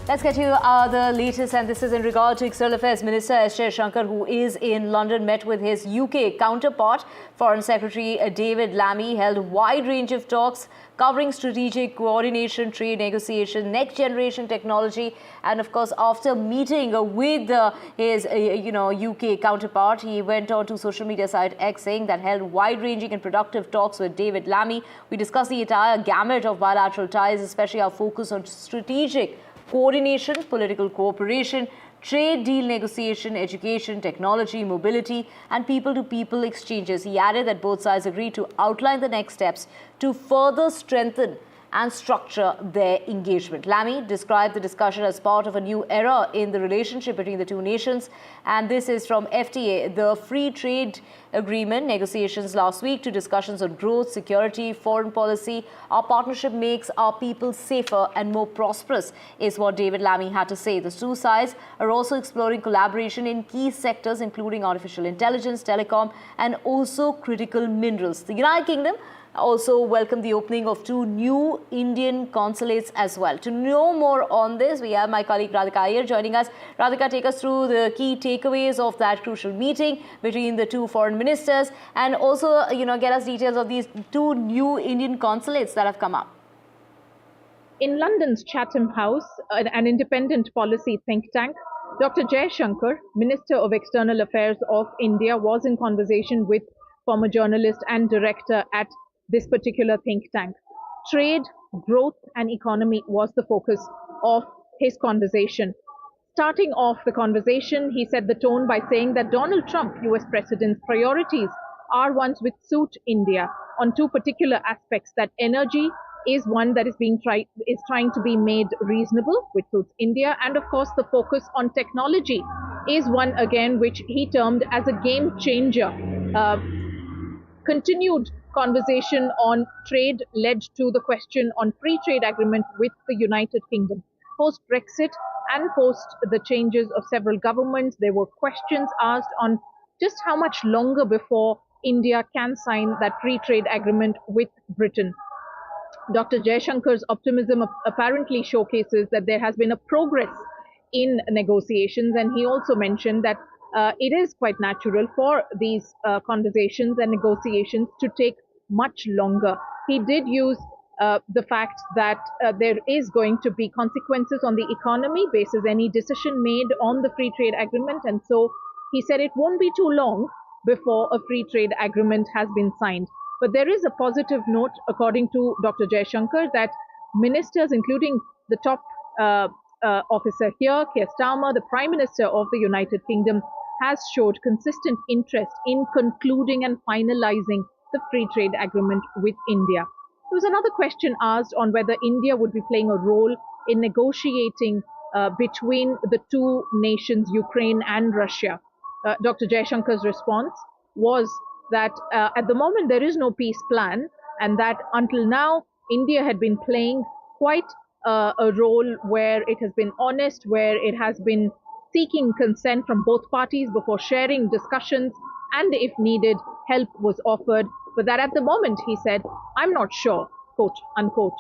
Let's get to the latest, and this is in regard to External Affairs Minister S Jaishankar, who is in London, met with his UK counterpart. Foreign Secretary David Lammy held a wide range of talks covering strategic coordination, trade negotiation, next generation technology, and of course, after meeting with his UK counterpart, he went on to social media site X saying that held wide-ranging and productive talks with David Lammy. We discussed the entire gamut of bilateral ties, especially our focus on strategic coordination, political cooperation, trade deal negotiation, education, technology, mobility, and people-to-people exchanges. He added that both sides agreed to outline the next steps to further strengthen and structure their engagement. Lammy described the discussion as part of a new era in the relationship between the two nations, and this is from FTA, the Free Trade Agreement negotiations last week, to discussions on growth, security, foreign policy. Our partnership makes our people safer and more prosperous, is what David Lammy had to say. The two sides are also exploring collaboration in key sectors, including artificial intelligence, telecom, and also critical minerals. The United Kingdom also welcomed the opening of 2 new Indian consulates as well. To know more on this, we have my colleague Radhika Iyer joining us. Radhika, take us through the key takeaways of that crucial meeting between the 2 foreign ministers, and also, get us details of these 2 new Indian consulates that have come up. In London's Chatham House, an independent policy think tank, Dr. Jaishankar, Minister of External Affairs of India, was in conversation with former journalist and director at this particular think tank. Trade, growth and economy was the focus of his conversation. Starting off the conversation, he set the tone by saying that Donald Trump, US President's priorities are ones which suit India on 2 particular aspects, that energy is one that is trying to be made reasonable, which suits India, and of course the focus on technology is one again which he termed as a game changer. Continued conversation on trade led to the question on free trade agreement with the United Kingdom. Post Brexit and post the changes of several governments, there were questions asked on just how much longer before India can sign that free trade agreement with Britain. Dr. Jaishankar's optimism apparently showcases that there has been a progress in negotiations, and he also mentioned that it is quite natural for these conversations and negotiations to take much longer. He did use the fact that there is going to be consequences on the economy basis any decision made on the free trade agreement, and so he said it won't be too long before a free trade agreement has been signed. But there is a positive note, according to Dr. Jaishankar, that ministers, including the top officer here, Keir Starmer, the Prime Minister of the United Kingdom, has showed consistent interest in concluding and finalizing the free trade agreement with India. There was another question asked on whether India would be playing a role in negotiating between the 2 nations, Ukraine and Russia. Dr. Jaishankar's response was that at the moment there is no peace plan, and that until now India had been playing quite a role where it has been honest, where it has been seeking consent from both parties before sharing discussions, and if needed, help was offered. But that at the moment, he said, I'm not sure, quote unquote.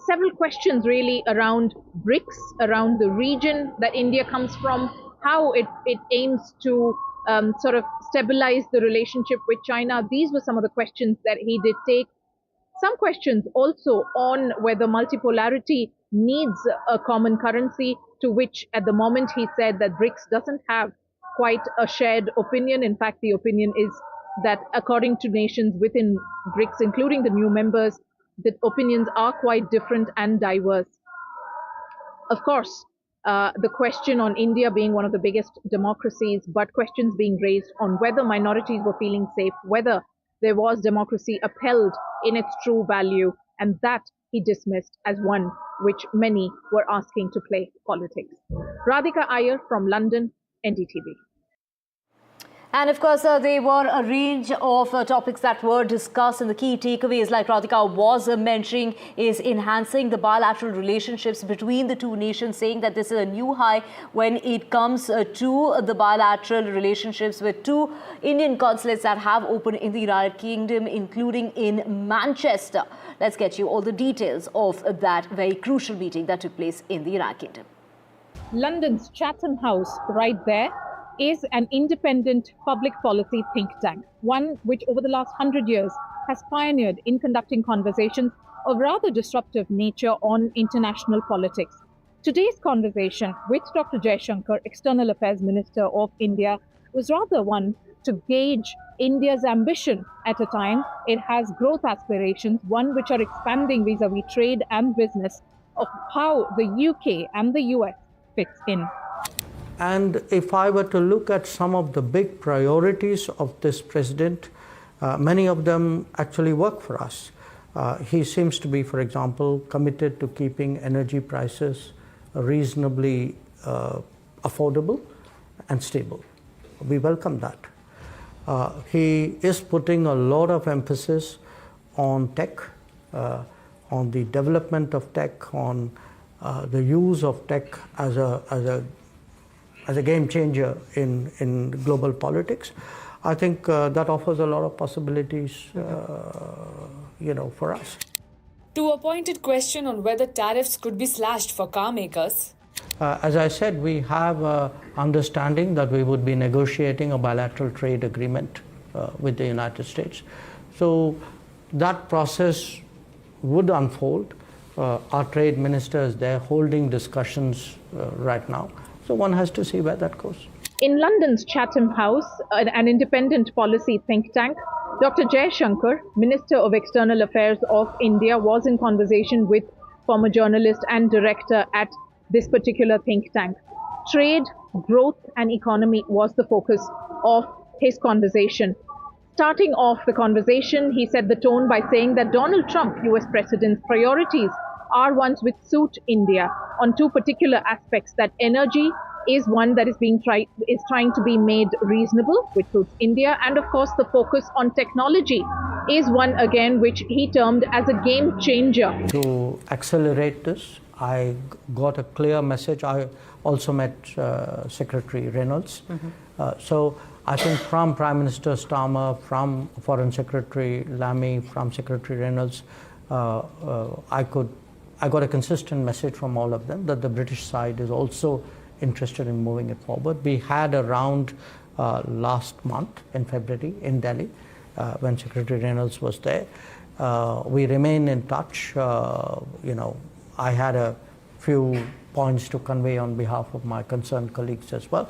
Several questions really around BRICS, around the region that India comes from, how it aims to sort of stabilize the relationship with China. These were some of the questions that he did take. Some questions also on whether multipolarity needs a common currency, to which at the moment he said that BRICS doesn't have quite a shared opinion. In fact, the opinion is that according to nations within BRICS, including the new members, the opinions are quite different and diverse. Of course, the question on India being one of the biggest democracies, but questions being raised on whether minorities were feeling safe, whether there was democracy upheld in its true value, and that he dismissed as one which many were asking to play politics. Radhika Iyer from London, NDTV. And of course, there were a range of topics that were discussed, and the key takeaways, like Radhika was mentioning, is enhancing the bilateral relationships between the two nations, saying that this is a new high when it comes to the bilateral relationships with two Indian consulates that have opened in the United Kingdom, including in Manchester. Let's get you all the details of that very crucial meeting that took place in the United Kingdom. London's Chatham House, right there, is an independent public policy think tank, one which over the last 100 years has pioneered in conducting conversations of rather disruptive nature on international politics. Today's conversation with Dr. Jaishankar, External Affairs Minister of India, was rather one to gauge India's ambition at a time it has growth aspirations, one which are expanding vis-a-vis trade and business, of how the UK and the US fits in. And if I were to look at some of the big priorities of this president, many of them actually work for us. He seems to be, for example, committed to keeping energy prices reasonably affordable and stable. We welcome that. He is putting a lot of emphasis on tech, on the development of tech, on the use of tech as a game changer in global politics. I think that offers a lot of possibilities, for us. To a pointed question on whether tariffs could be slashed for car makers. As I said, we have an understanding that we would be negotiating a bilateral trade agreement with the United States. So that process would unfold. Our trade minister is there holding discussions right now. So one has to see where that goes. In London's Chatham House, an independent policy think tank, Dr. Jaishankar, Minister of External Affairs of India, was in conversation with former journalist and director at this particular think tank. Trade, growth and economy was the focus of his conversation. Starting off the conversation, he set the tone by saying that Donald Trump, US President's priorities are ones which suit India on two particular aspects, that energy is one that is trying to be made reasonable, which suits India, and of course the focus on technology is one again which he termed as a game changer. To accelerate this, I got a clear message. I also met Secretary Reynolds. So I think from Prime Minister Starmer, from Foreign Secretary Lammy, from Secretary Reynolds, I got a consistent message from all of them that the British side is also interested in moving it forward. We had a round last month in February in Delhi when Secretary Reynolds was there. We remain in touch. I had a few points to convey on behalf of my concerned colleagues as well.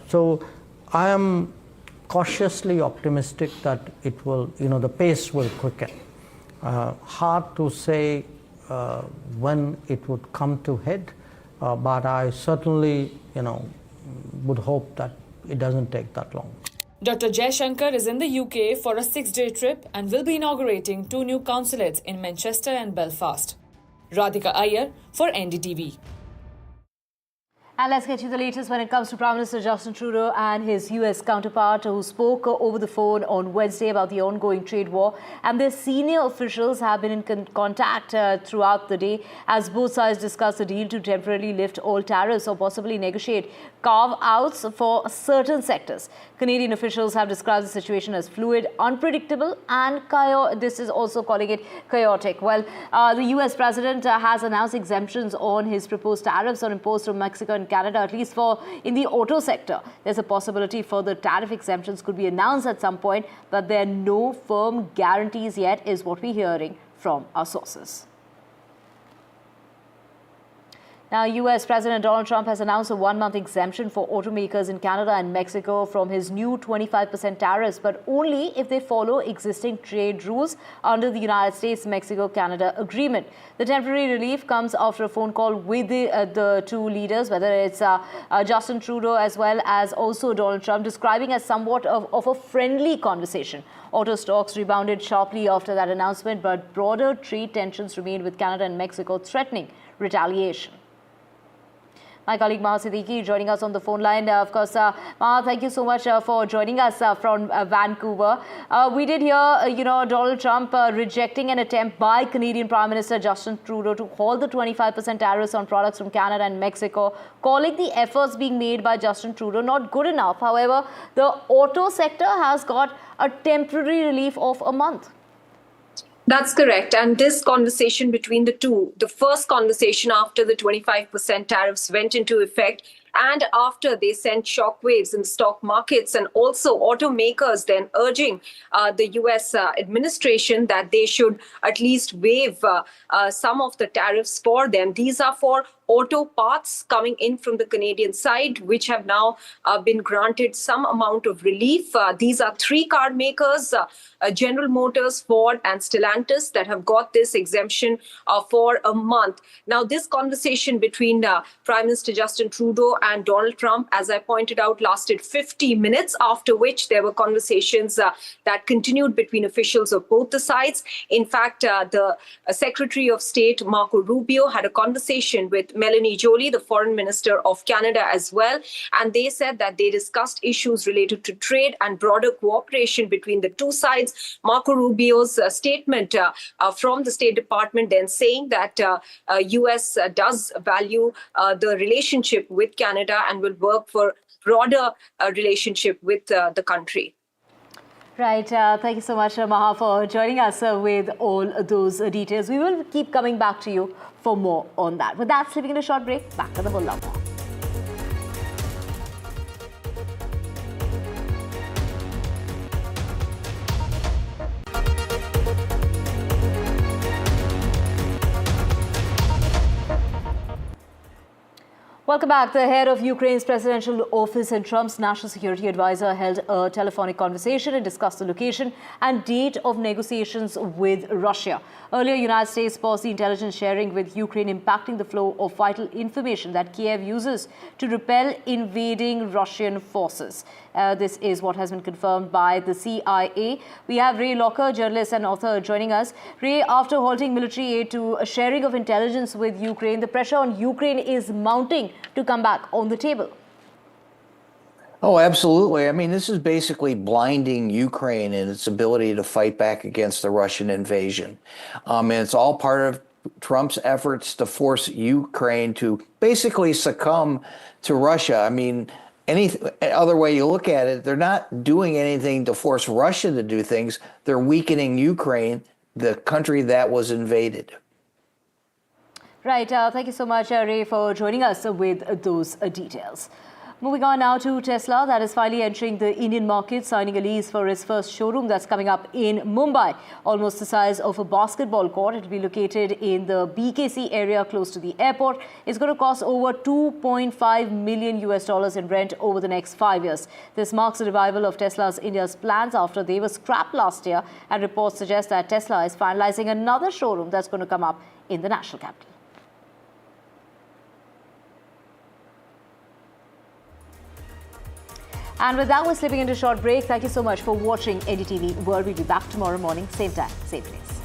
So I am cautiously optimistic that it will, the pace will quicken. Hard to say when it would come to head, but I certainly, would hope that it doesn't take that long. Dr. Jaishankar is in the UK for a 6-day trip and will be inaugurating 2 new consulates in Manchester and Belfast. Radhika Iyer for NDTV. And let's get you the latest when it comes to Prime Minister Justin Trudeau and his US counterpart, who spoke over the phone on Wednesday about the ongoing trade war. And their senior officials have been in contact throughout the day as both sides discuss a deal to temporarily lift all tariffs or possibly negotiate carve-outs for certain sectors. Canadian officials have described the situation as fluid, unpredictable and this is also calling it chaotic. Well, the US president has announced exemptions on his proposed tariffs on imports from Mexico and Canada, at least in the auto sector. There's a possibility further tariff exemptions could be announced at some point, but there are no firm guarantees yet, is what we're hearing from our sources. Now, US President Donald Trump has announced a 1-month exemption for automakers in Canada and Mexico from his new 25% tariffs, but only if they follow existing trade rules under the United States-Mexico-Canada agreement. The temporary relief comes after a phone call with the two leaders, whether it's Justin Trudeau as well as also Donald Trump, describing as somewhat of a friendly conversation. Auto stocks rebounded sharply after that announcement, but broader trade tensions remain with Canada and Mexico threatening retaliation. My colleague Maha Siddiqui joining us on the phone line. Of course, Maha, thank you so much for joining us from Vancouver. We did hear, Donald Trump rejecting an attempt by Canadian Prime Minister Justin Trudeau to halt the 25% tariffs on products from Canada and Mexico, calling the efforts being made by Justin Trudeau not good enough. However, the auto sector has got a temporary relief of a month. That's correct. And this conversation between the two, the first conversation after the 25% tariffs went into effect, and after they sent shockwaves in stock markets, and also automakers then urging the US administration that they should at least waive some of the tariffs for them. These are for auto parts coming in from the Canadian side, which have now been granted some amount of relief. These are three car makers, General Motors, Ford and Stellantis, that have got this exemption for a month. Now, this conversation between Prime Minister Justin Trudeau and Donald Trump, as I pointed out, lasted 50 minutes, after which there were conversations that continued between officials of both the sides. In fact, the Secretary of State, Marco Rubio, had a conversation with Melanie Joly, the Foreign Minister of Canada, as well. And they said that they discussed issues related to trade and broader cooperation between the two sides. Marco Rubio's statement from the State Department then saying that US does value the relationship with Canada and will work for broader relationship with the country. Right. Thank you so much, Maha, for joining us with all those details. We will keep coming back to you for more on that. With that, slipping in a short break, back to the whole lot more. Welcome back. The head of Ukraine's presidential office and Trump's national security advisor held a telephonic conversation and discussed the location and date of negotiations with Russia. Earlier, United States paused the intelligence sharing with Ukraine, impacting the flow of vital information that Kyiv uses to repel invading Russian forces. This is what has been confirmed by the CIA. We have Ray Locker, journalist and author, joining us. Ray, after halting military aid to a sharing of intelligence with Ukraine, the pressure on Ukraine is mounting to come back on the table. Oh, absolutely. I mean, this is basically blinding Ukraine in its ability to fight back against the Russian invasion. And it's all part of Trump's efforts to force Ukraine to basically succumb to Russia. I mean, any other way you look at it, they're not doing anything to force Russia to do things. They're weakening Ukraine, the country that was invaded. Right. Thank you so much, Ray, for joining us with those details. Moving on now to Tesla, that is finally entering the Indian market, signing a lease for its first showroom that's coming up in Mumbai. Almost the size of a basketball court. It will be located in the BKC area close to the airport. It's going to cost over $2.5 million in rent over the next 5 years. This marks a revival of Tesla's India's plans after they were scrapped last year, and reports suggest that Tesla is finalizing another showroom that's going to come up in the national capital. And with that, we're slipping into a short break. Thank you so much for watching NDTV World. We'll be back tomorrow morning, same time, same place.